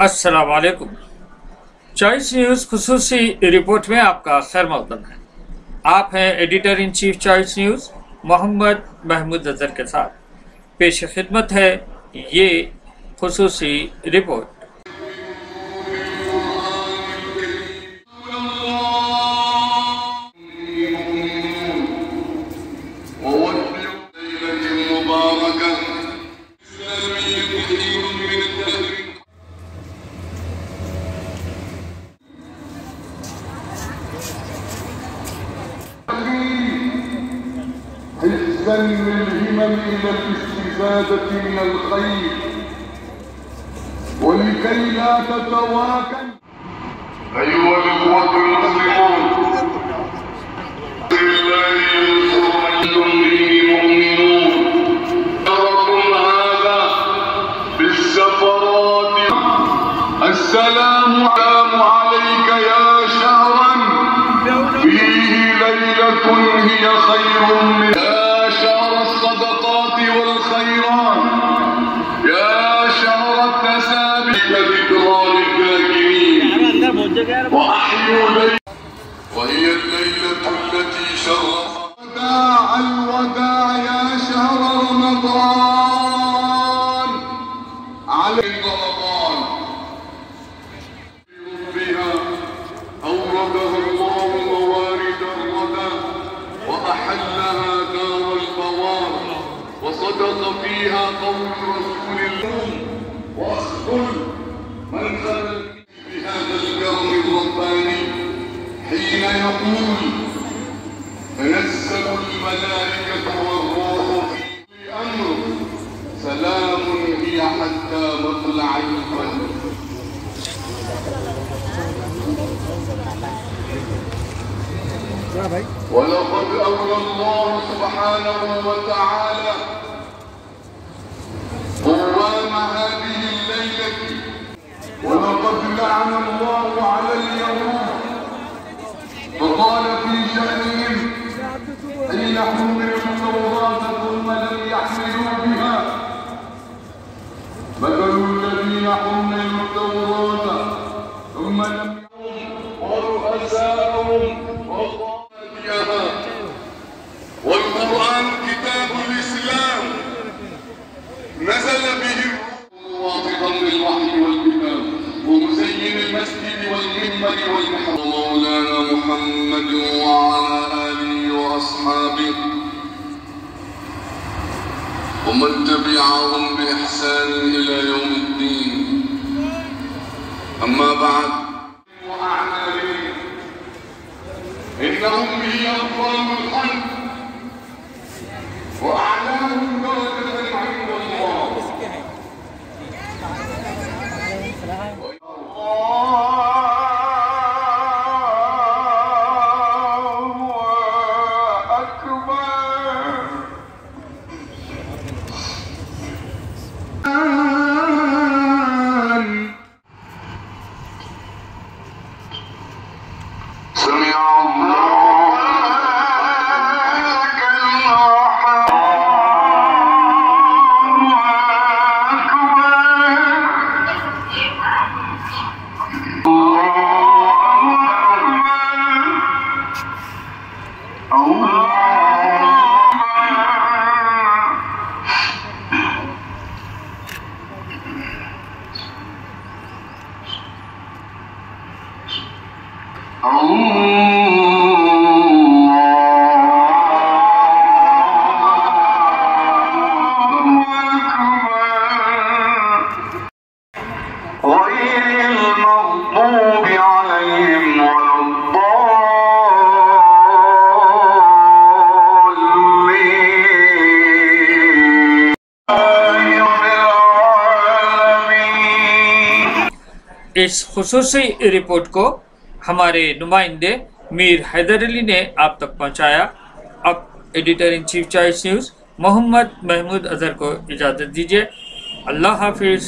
अस्सलाम वालेकुम। Choice news खुसूसी रिपोर्ट में आपका खैर मक़दम है। आप हैं editor in chief choice news Mohammad Mahmood Azhar के साथ। पेश खिदमत है ये खुसूसी रिपोर्ट। حزبا للهمم الى الاستزاده من الخير ولكي لا تتواكل. ايها الاخوه المسلمون، مؤمنون تركم هذا بالسفرات. السلام عليك يا شهرا فيه ليله هي خير من شهر الصدقات والخيرات، يا شهر التسابيح ذكرى للذاكرين وأحيوا ليلة، وهي الليلة التي شرفت الوداع يا شهر رمضان عليك رمضان بها أوردها الله موارد الردى وأحلها دار البوار وصدق فيها قول رسول الله وأخذل من خلق بهذا الكرم الرباني حين يقول تنزل الملائكة والروح في أمر سلام هي حتى مطلع الفجر. ولقد أولى الله سبحانه وتعالى قوام هذه الليلة، ولقد لعن الله على اليهود فقال في شأنهم حين حملوا التوراة ثم لم يحملوا بها مثل الذين حملوا التوراة ثم لم ورؤساءهم والقرآن كتاب الإسلام نزل به واثقا بالوحي والكتاب ومزين المسجد والمنبر والمحراب. مولانا محمد وعلى آله وأصحابه ومن تبعهم بإحسان إلى يوم الدين. أما بعد، وأعمالهم إنهم هي أفضل الخلق وأعلاهم درجة عند الله. इस खुसूसी रिपोर्ट को हमारे नुमाइंदे मीर हैदर अली ने आप तक पहुंचाया। अब editor in chief choice news Mohammad Mahmood Azhar को इजाज़त दीजिए। अल्लाह हाफिज़।